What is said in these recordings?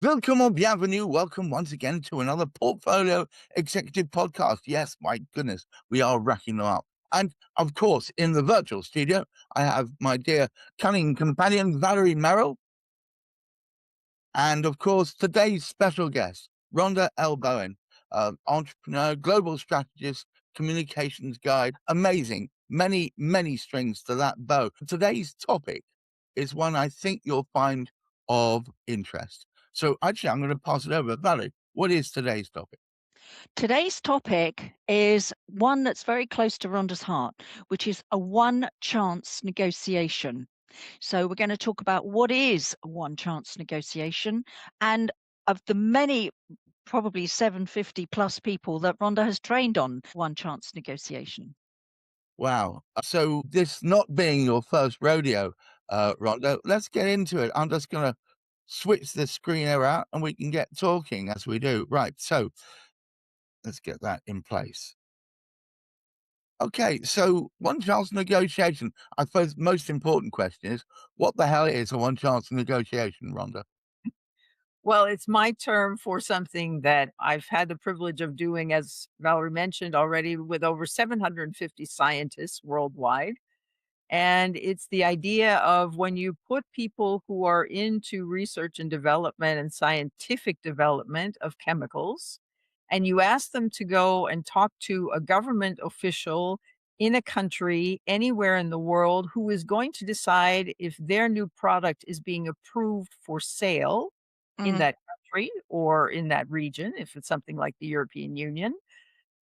Welcome or bienvenue. Welcome once again to another Portfolio Executive Podcast. Yes, my goodness, we are racking them up. And of course, in the virtual studio, I have my dear cunning companion, Valerie Merrill. And of course, today's special guest, Rhonda L. Bowen, entrepreneur, global strategist, communications guide. Amazing. Many, many strings to that bow. Today's topic is one I think you'll find of interest. So actually, I'm going to pass it over. Valerie, what is today's topic? Today's topic is one that's very close to Rhonda's heart, which is a one chance negotiation. So, we're going to talk about what is a one chance negotiation and of the many, probably 750 plus people that Rhonda has trained on one chance negotiation. Wow. So this not being your first rodeo, Rhonda, let's get into it. I'm just going to switch the screener out and we can get talking as we do. Right. So let's get that in place. Okay, so one chance negotiation. I suppose the most important question is what the hell is a one chance negotiation, Rhonda? Well, it's my term for something that I've had the privilege of doing, as Valerie mentioned already, with over 750 scientists worldwide. And it's the idea of when you put people who are into research and development and scientific development of chemicals, and you ask them to go and talk to a government official in a country anywhere in the world who is going to decide if their new product is being approved for sale in Mm, that country or in that region, if it's something like the European Union,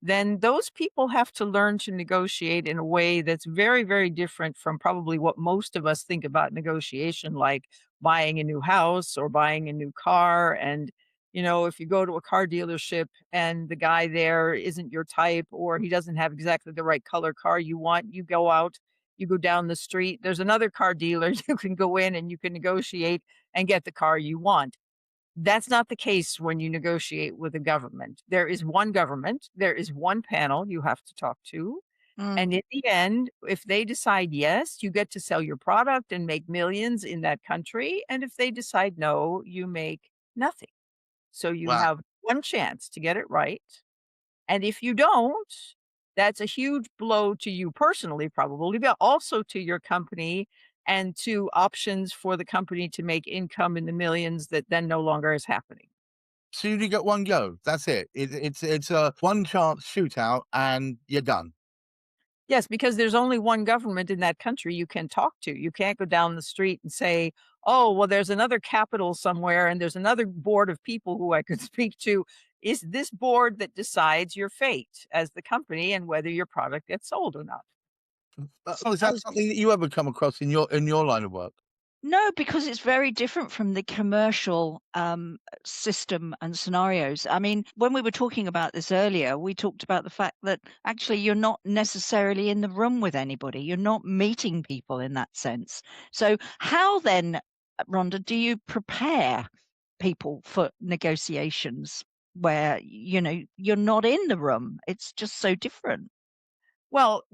then those people have to learn to negotiate in a way that's very, very different from probably what most of us think about negotiation, like buying a new house or buying a new car. And, if you go to a car dealership and the guy there isn't your type or he doesn't have exactly the right color car you want, you go out, you go down the street, there's another car dealer you can go in and you can negotiate and get the car you want. That's not the case when you negotiate with a government. There is one government, there is one panel you have to talk to, mm, and in the end, if they decide yes, you get to sell your product and make millions in that country, and if they decide no, you make nothing. So you Wow. have one chance to get it right, and if you don't, that's a huge blow to you personally, probably, but also to your company and to options for the company to make income in the millions that then no longer is happening. So you get one go. That's it. It's a one chance shootout and you're done. Yes, because there's only one government in that country you can talk to. You can't go down the street and say, "Oh, well, there's another capital somewhere and there's another board of people who I could speak to." Is this board that decides your fate as the company and whether your product gets sold or not? Oh, is that something that you ever come across in your line of work? No, because it's very different from the commercial system and scenarios. I mean, when we were talking about this earlier, we talked about the fact that actually you're not necessarily in the room with anybody. You're not meeting people in that sense. So, how then, Rhonda, do you prepare people for negotiations where, you're not in the room? It's just so different. Well,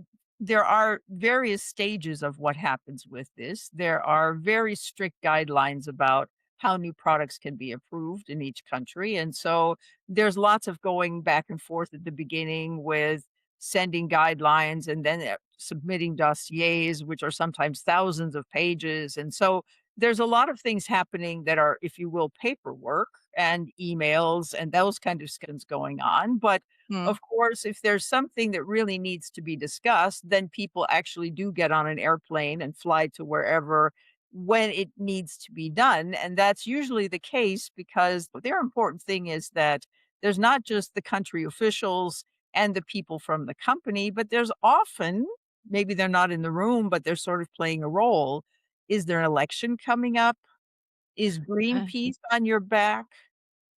there are various stages of what happens with this. There are very strict guidelines about how new products can be approved in each country. And so there's lots of going back and forth at the beginning with sending guidelines and then submitting dossiers, which are sometimes thousands of pages. And so there's a lot of things happening that are, if you will, paperwork and emails and those kind of things going on. But Mm, of course, if there's something that really needs to be discussed, then people actually do get on an airplane and fly to wherever when it needs to be done. And that's usually the case because their important thing is that there's not just the country officials and the people from the company, but there's often, maybe they're not in the room, but they're sort of playing a role. Is there an election coming up? Is okay. Greenpeace on your back?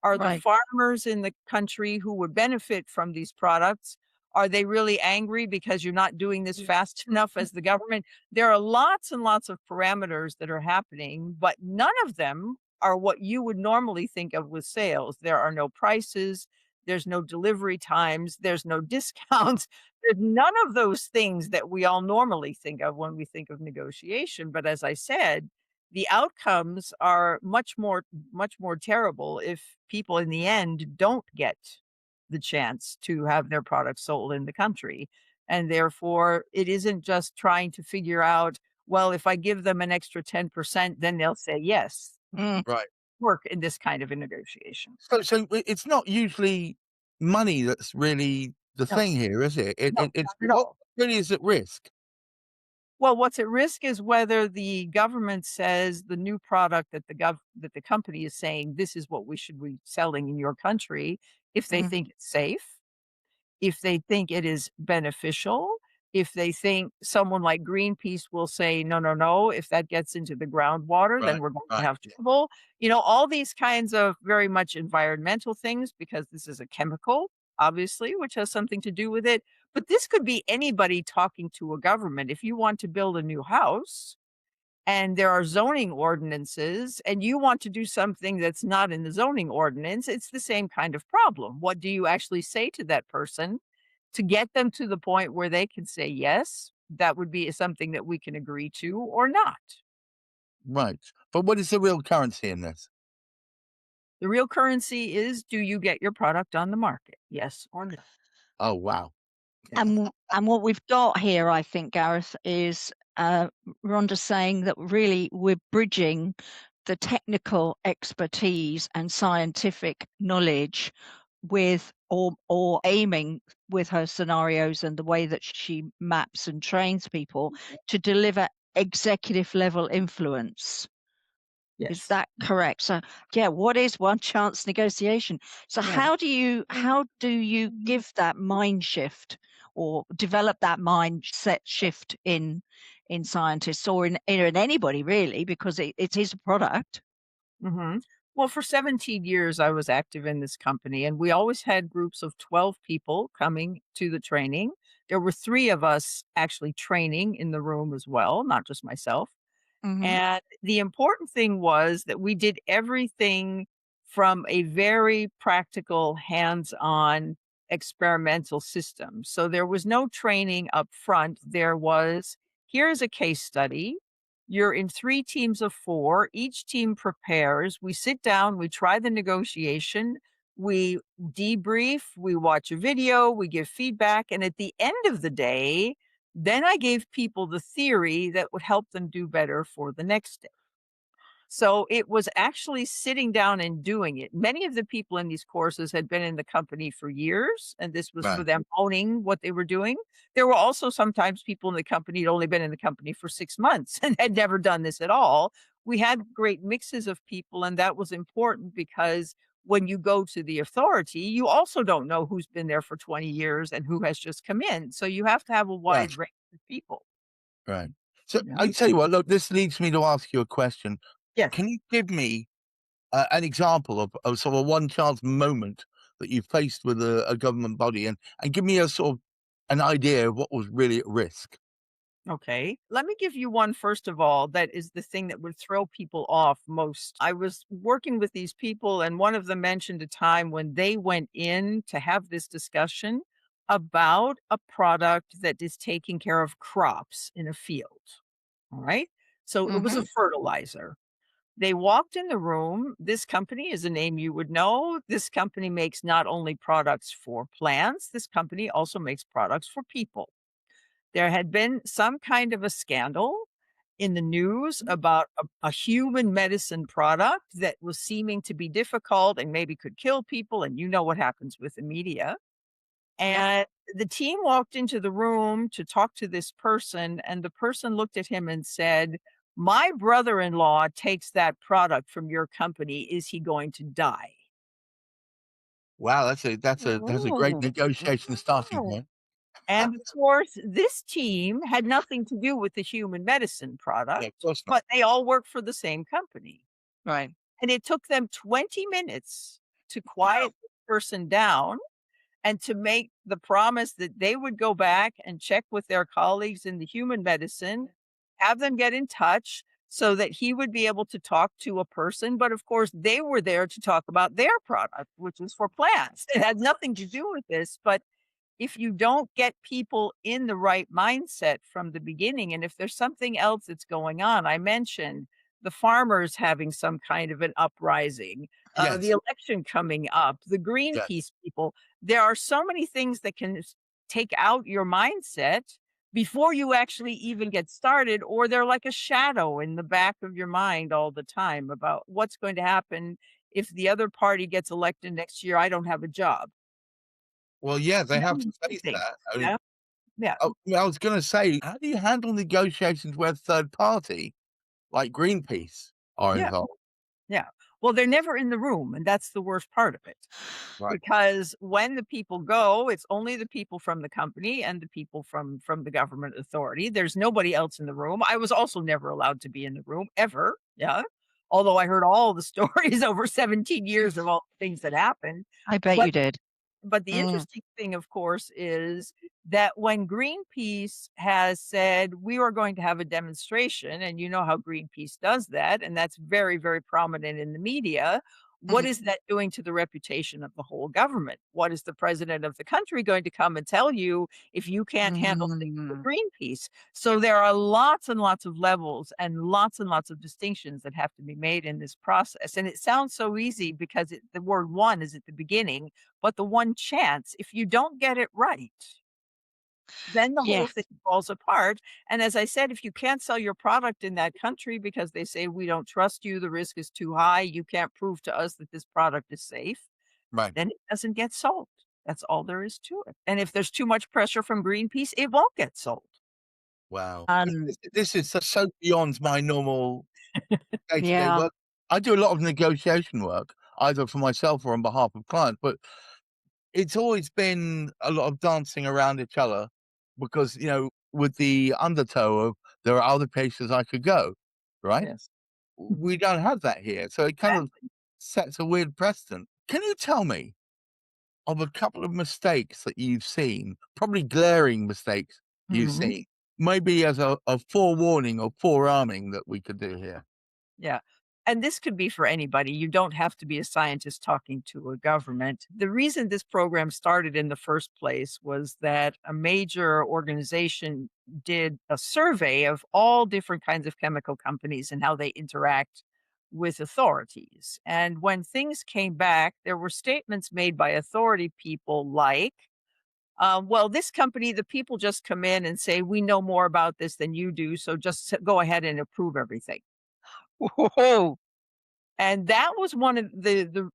Are the Right. farmers in the country who would benefit from these products, are they really angry because you're not doing this fast enough as the government? There are lots and lots of parameters that are happening, but none of them are what you would normally think of with sales. There are no prices, there's no delivery times, there's no discounts. There's none of those things that we all normally think of when we think of negotiation. But as I said, the outcomes are much more terrible if people in the end don't get the chance to have their products sold in the country. And therefore, it isn't just trying to figure out, well, if I give them an extra 10%, then they'll say yes. Mm. Right. Work in this kind of a negotiation. It's not usually money that's really the No, thing here, is it? no, It's not at what all. really is at risk. Well, what's at risk is whether the government says the new product that that the company is saying, this is what we should be selling in your country, if they Mm. think it's safe, if they think it is beneficial, if they think someone like Greenpeace will say, no, no, no, if that gets into the groundwater, then Right, we're going to right. have trouble. All these kinds of very much environmental things, because this is a chemical, obviously, which has something to do with it. But this could be anybody talking to a government. If you want to build a new house, and there are zoning ordinances and you want to do something that's not in the zoning ordinance, it's the same kind of problem. What do you actually say to that person to get them to the point where they can say, yes, that would be something that we can agree to or not? Right. But what is the real currency in this? The real currency is, do you get your product on the market? Yes or no? Oh, wow. And what we've got here, I think, Gareth, is Rhonda saying that really we're bridging the technical expertise and scientific knowledge with or aiming with her scenarios and the way that she maps and trains people to deliver executive level influence. Is Yes. that correct? So, yeah, what is one chance negotiation? So Yeah. how do you give that mind shift or develop that mindset shift in scientists or in anybody really, because it is a product? hmm Well, for 17 years, I was active in this company, and we always had groups of 12 people coming to the training. There were three of us actually training in the room as well, not just myself. Hmm. And the important thing was that we did everything from a very practical, hands on experimental system. So there was no training up front. There was, here's a case study. You're in three teams of four. Each team prepares. We sit down, we try the negotiation, we debrief, we watch a video, we give feedback. And at the end of the day, then I gave people the theory that would help them do better for the next day. So it was actually sitting down and doing it. Many of the people in these courses had been in the company for years, and this was for Right. them owning what they were doing. There were also sometimes people in the company who'd only been in the company for 6 months and had never done this at all. We had great mixes of people, and that was important because when you go to the authority, you also don't know who's been there for 20 years and who has just come in. So you have to have a Right. wide range of people. Right. So Yeah. I tell you what, look, this leads me to ask you a question. Yes. Can you give me an example of sort of a one chance moment that you faced with a government body and give me a sort of an idea of what was really at risk? Okay. Let me give you one first of all that is the thing that would throw people off most. I was working with these people, and one of them mentioned a time when they went in to have this discussion about a product that is taking care of crops in a field. All right. So it was Hmm. a fertilizer. They walked in the room. This company is a name you would know. This company makes not only products for plants, this company also makes products for people. There had been some kind of a scandal in the news about a human medicine product that was seeming to be difficult and maybe could kill people. And you know what happens with the media. And the team walked into the room to talk to this person, and the person looked at him and said, my brother in law takes that product from your company. Is he going to die? Wow, that's a great negotiation starting point. And of course, this team had nothing to do with the human medicine Yeah, of product, course not. but they all work for the same company. Right. And it took them 20 minutes to quiet the person down and to make the promise that they would go back and check with their colleagues in the human medicine, have them get in touch so that he would be able to talk to a person. But of course, they were there to talk about their product, which was for plants. It had nothing to do with this. But if you don't get people in the right mindset from the beginning, and if there's something else that's going on, I mentioned the farmers having some kind of an uprising, the Yes. election coming up, the Yes. Greenpeace people. There are so many things that can take out your mindset before you actually even get started, or they're like a shadow in the back of your mind all the time about what's going to happen if the other party gets elected next year. I don't have a job. Well, yeah, they have to face Things. that. I mean, Yeah. Yeah. I was gonna say, how do you handle negotiations where third party, like Greenpeace, are Yeah. involved? Yeah. Well, they're never in the room, and that's the worst part of it. Right. Because when the people go, it's only the people from the company and the people from the government authority. There's nobody else in the room. I was also never allowed to be in the room ever. Yeah. Although I heard all the stories over 17 years of all the things that happened. I bet But you did. the Mm, interesting thing, of course, is that when Greenpeace has said, "We are going to have a demonstration," and you know how Greenpeace does that, and that's very, very prominent in the media. What mhm, is that doing to the reputation of the whole government? What is the president of the country going to come and tell you if you can't handle things with mm. Greenpeace? So there are lots and lots of levels and lots of distinctions that have to be made in this process. And it sounds so easy because the word one is at the beginning, but the one chance, if you don't get it right, then the whole Yes. thing falls apart. And as I said, if you can't sell your product in that country because they say, "We don't trust you, the risk is too high, you can't prove to us that this product is safe," Right. then it doesn't get sold. That's all there is to it. And if there's too much pressure from Greenpeace, it won't get sold. Wow. And This is so beyond my normal day-to-day yeah. work. I do a lot of negotiation work, either for myself or on behalf of clients, but it's always been a lot of dancing around each other because, with the undertow of there are other places I could go, right? Yes. We don't have that here, so it kind of Exactly. sets a weird precedent. Can you tell me of a couple of mistakes that you've seen, probably glaring mistakes you've Mhm. seen, maybe as a forewarning or forearming that we could do here? Yeah. And this could be for anybody. You don't have to be a scientist talking to a government. The reason this program started in the first place was that a major organization did a survey of all different kinds of chemical companies and how they interact with authorities. And when things came back, there were statements made by authority people like, well, this company, the people just come in and say, "We know more about this than you do. So just go ahead and approve everything." Whoa. And that was one of the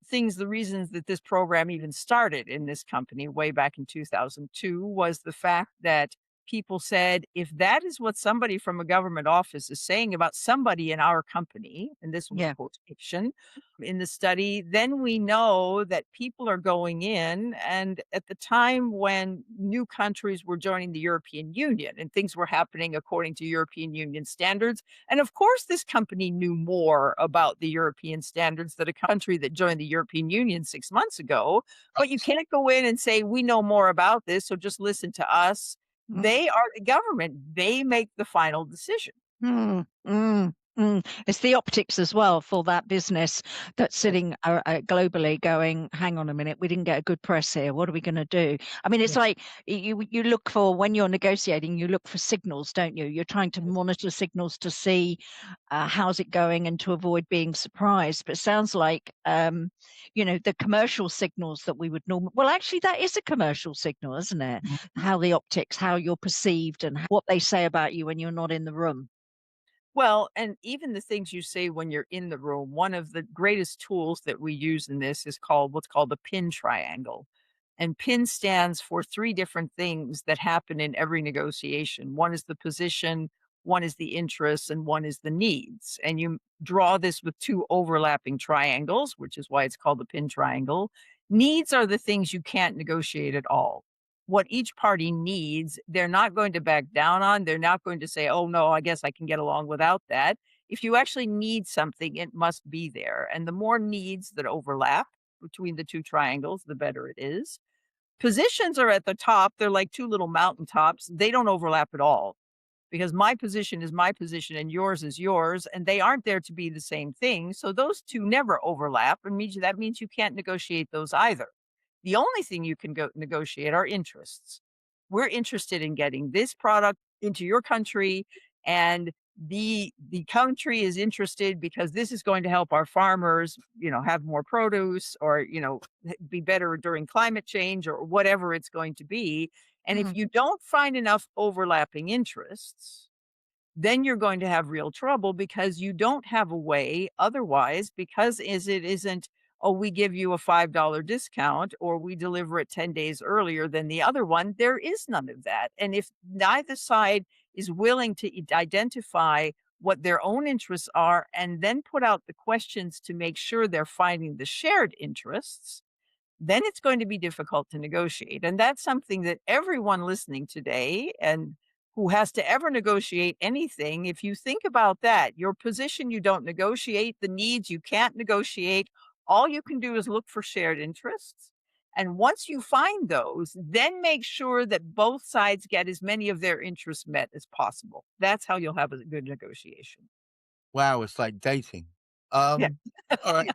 reasons that this program even started in this company way back in 2002 was the fact that people said, if that is what somebody from a government office is saying about somebody in our company, and this was Yeah. quotation in the study, then we know that people are going in. And at the time when new countries were joining the European Union and things were happening according to European Union standards, and of course, this company knew more about the European standards than a country that joined the European Union 6 months ago. But you can't go in and say, "We know more about this, so just listen to us." Mm. They are the government, they make the final decision. Mm, mm, mm. It's the optics as well for that business that's Yes, sitting globally going, hang on a minute, we didn't get a good press here. What are we going to do? I mean, it's yes, like you look for, when you're negotiating, you look for signals, don't you? You're trying to yes. monitor signals to see how's it going and to avoid being surprised. But it sounds like, the commercial signals that we would normally, well, actually, that is a commercial signal, isn't it? Mhm. How the optics, how you're perceived and what they say about you when you're not in the room. Well, and even the things you say when you're in the room, one of the greatest tools that we use in this is called what's called the pin triangle. And pin stands for three different things that happen in every negotiation. One is the position, one is the interests, and one is the needs. And you draw this with two overlapping triangles, which is why it's called the pin triangle. Needs are the things you can't negotiate at all. What each party needs, they're not going to back down on. They're not going to say, "Oh, no, I guess I can get along without that." If you actually need something, it must be there. And the more needs that overlap between the two triangles, the better it is. Positions are at the top. They're like two little mountaintops. They don't overlap at all because my position is my position and yours is yours, and they aren't there to be the same thing. So those two never overlap, and that means you can't negotiate those either. The only thing you can negotiate are interests. We're interested in getting this product into your country, and the country is interested because this is going to help our farmers, have more produce, or, be better during climate change, or whatever it's going to be. And if Mhm. you don't find enough overlapping interests, then you're going to have real trouble, because you don't have a way otherwise, because it isn't, oh, we give you a $5 discount, or we deliver it 10 days earlier than the other one. There is none of that. And if neither side is willing to identify what their own interests are, and then put out the questions to make sure they're finding the shared interests, then it's going to be difficult to negotiate. And that's something that everyone listening today, and who has to ever negotiate anything, if you think about that, your position, you don't negotiate, the needs, you can't negotiate. All you can do is look for shared interests. And once you find those, then make sure that both sides get as many of their interests met as possible. That's how you'll have a good negotiation. Wow, it's like dating. Yeah. All right,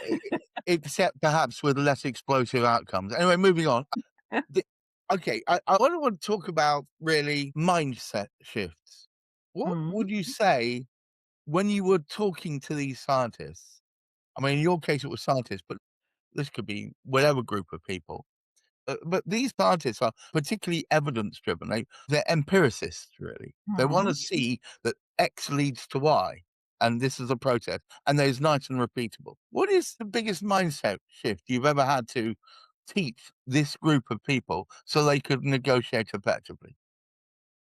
e except perhaps with less explosive outcomes. Anyway, moving on. The Okay, I wanna talk about really mindset shifts. What Mhm. would you say when you were talking to these scientists? I mean, in your case, it was scientists, but this could be whatever group of people. But these scientists are particularly evidence driven. They're empiricists, really. They want to Mhm. see that X leads to Y, and this is a process, and that is nice and repeatable. What is the biggest mindset shift you've ever had to teach this group of people so they could negotiate effectively?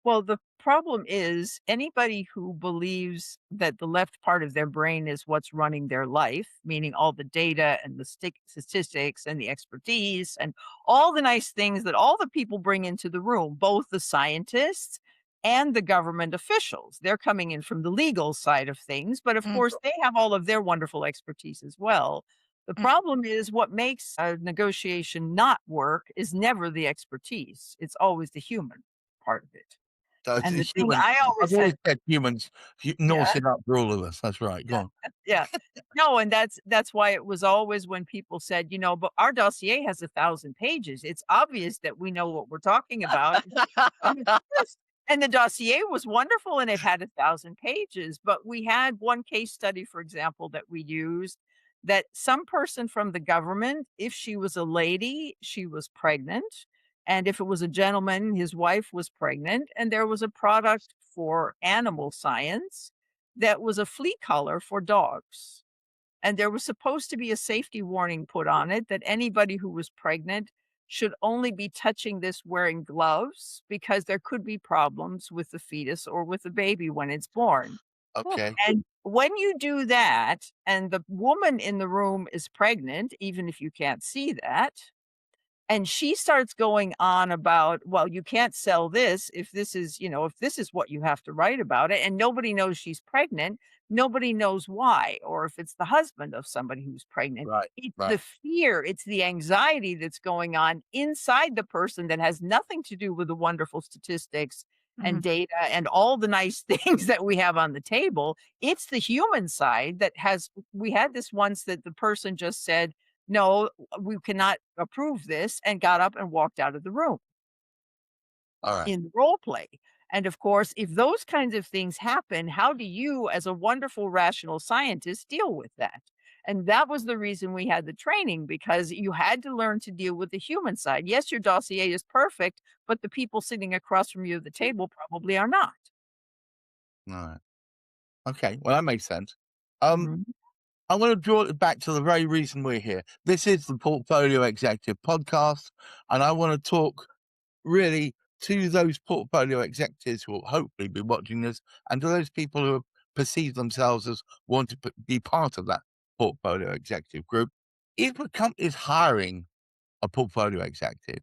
Well, the problem is anybody who believes that the left part of their brain is what's running their life, meaning all the data and the statistics and the expertise and all the nice things that all the people bring into the room, both the scientists and the government officials. They're coming in from the legal side of things, but of Mm, course, they have all of their wonderful expertise as well. The mm. problem is, what makes a negotiation not work is never the expertise, it's always the human part of it. So it's And the the thing human. I I've always always had. said humans Yeah, north it up for all of us. That's right. Go yeah, on. yeah. No, and that's why it was always, when people said, "But our dossier has 1,000 pages. It's obvious that we know what we're talking about." And yes, and the dossier was wonderful, and it had 1,000 pages, but we had one case study, for example, that we used, that some person from the government, if she was a lady, she was pregnant, and if it was a gentleman, his wife was pregnant, and there was a product for animal science that was a flea collar for dogs. And there was supposed to be a safety warning put on it that anybody who was pregnant should only be touching this wearing gloves, because there could be problems with the fetus or with the baby when it's born. Okay. And when you do that, and the woman in the room is pregnant, even if you can't see that, and she starts going on about, well, you can't sell this if this is, if this is what you have to write about it, and nobody knows she's pregnant, nobody knows why, or if it's the husband of somebody who's pregnant. Right. It's Right. the fear, it's the anxiety that's going on inside the person, that has nothing to do with the wonderful statistics and Mhm. data and all the nice things that we have on the table. It's the human side that has, we had this once, that the person just said, no, we cannot approve this, and got up and walked out of the room All right. in the role play. And of course, if those kinds of things happen, how do you, as a wonderful rational scientist, deal with that? And that was the reason we had the training, because you had to learn to deal with the human side. Yes, your dossier is perfect, but the people sitting across from you at the table probably are not. All right. Okay. Well, that makes sense. Um, Mhm. I want to draw it back to the very reason we're here. This is the Portfolio Executive Podcast, and I want to talk really to those portfolio executives who will hopefully be watching this, and to those people who have perceived themselves as want to be part of that portfolio executive group. If a company is hiring a portfolio executive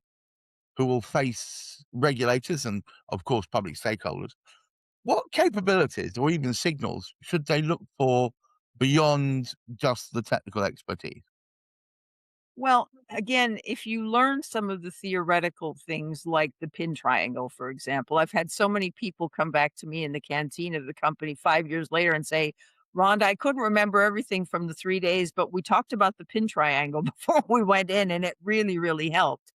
who will face regulators and, of course, public stakeholders, what capabilities or even signals should they look for beyond just the technical expertise? Well, again, if you learn some of the theoretical things like the pin triangle, for example, I've had so many people come back to me in the canteen of the company 5 years later and say, Rhonda, I couldn't remember everything from the 3 days, but we talked about the pin triangle before we went in, and it really, really helped.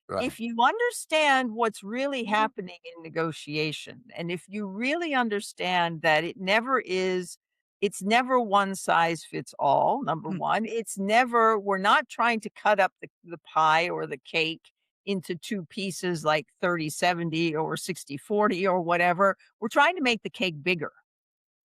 Right. If you understand what's really happening in negotiation, and if you really understand that it's never one size fits all, number Mm, one. It's never, we're not trying to cut up the pie or the cake into two pieces like 30-70 or 60-40 or whatever. We're trying to make the cake bigger.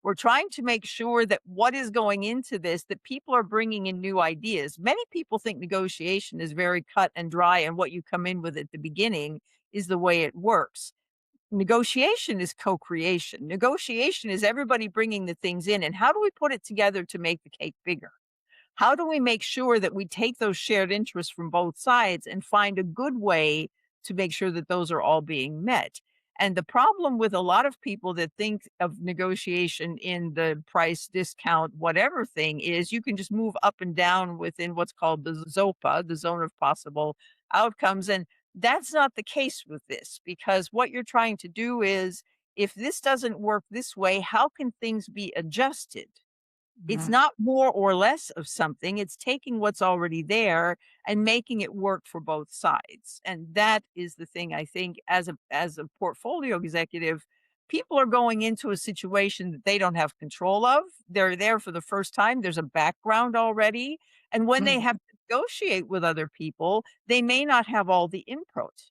We're trying to make sure that what is going into this, that people are bringing in new ideas. Many people think negotiation is very cut and dry, and what you come in with at the beginning is the way it works. Negotiation is co-creation. Negotiation is everybody bringing the things in, and how do we put it together to make the cake bigger? How do we make sure that we take those shared interests from both sides and find a good way to make sure that those are all being met? And the problem with a lot of people that think of negotiation in the price discount, whatever thing is, you can just move up and down within what's called the ZOPA, the zone of possible outcomes. And that's not the case with this, because what you're trying to do is, if this doesn't work this way, how can things be adjusted? It's mhm. not more or less of something, it's taking what's already there and making it work for both sides, and that is the thing I think as a portfolio executive, people are going into a situation that they don't have control of. They're there for the first time, there's a background already, and when they Mm. have to negotiate with other people, they may not have all the input.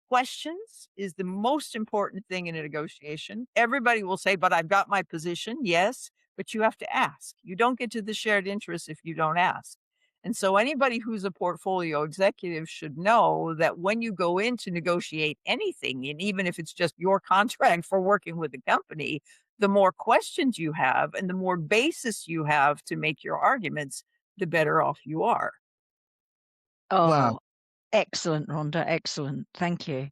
Questions is the most important thing in a negotiation. Everybody will say, but I've got my position. Yes, but you have to ask. You don't get to the shared interest if you don't ask. And so anybody who's a portfolio executive should know that when you go in to negotiate anything, and even if it's just your contract for working with the company, the more questions you have and the more basis you have to make your arguments, the better off you are. Wow. Oh, excellent, Rhonda, excellent. Thank you.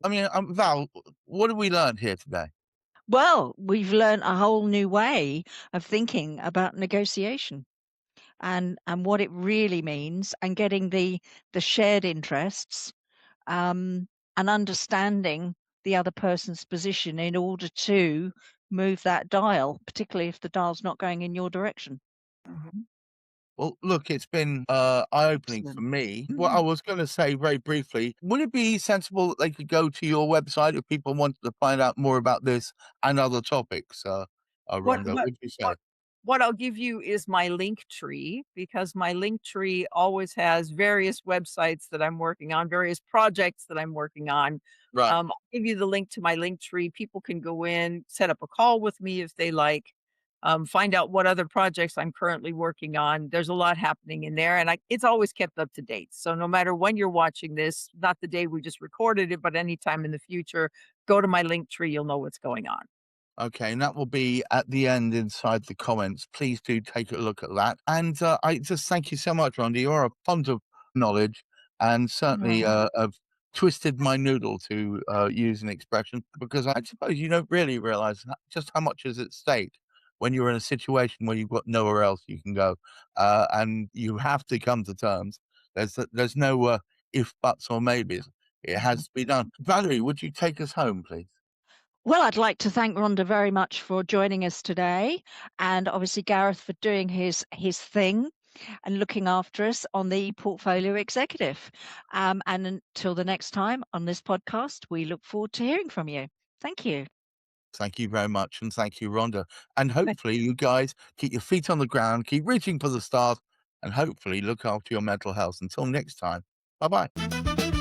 I mean, Val, what have we learned here today? Well, we've learned a whole new way of thinking about negotiation and what it really means and getting the shared interests, um, and understanding the other person's position in order to move that dial, particularly if the dial's not going in your direction. Mhm. Well, look, it's been eye-opening for Excellent. me. Well, I Mm. was going to say very briefly, would it be sensible that they could go to your website if people wanted to find out more about this and other topics? What Rhonda, what would you say? what what I'll give you is my link tree, because my link tree always has various websites that I'm working on, various projects that I'm working on. Right. I'll give you the link to my link tree. People can go in, set up a call with me if they like, find out what other projects I'm currently working on. There's a lot happening in there, and it's always kept up to date. So no matter when you're watching this, not the day we just recorded it, but anytime in the future, go to my link tree. You'll know what's going on. Okay, and that will be at the end inside the comments. Please do take a look at that. And I just thank you so much, Rhonda. You're a font of knowledge and certainly Oh. have twisted my noodle to use an expression because I suppose you don't really realize just how much is at stake when you're in a situation where you've got nowhere else you can go and you have to come to terms. There's no if, buts, or maybes. It has to be done. Valerie, would you take us home, please? Well, I'd like to thank Rhonda very much for joining us today, and obviously Gareth for doing his thing and looking after us on the portfolio executive. And until the next time on this podcast, we look forward to hearing from you. Thank you. Thank you very much, and thank you, Rhonda. And hopefully, you guys keep your feet on the ground, keep reaching for the stars, and hopefully look after your mental health. Until next time, bye bye.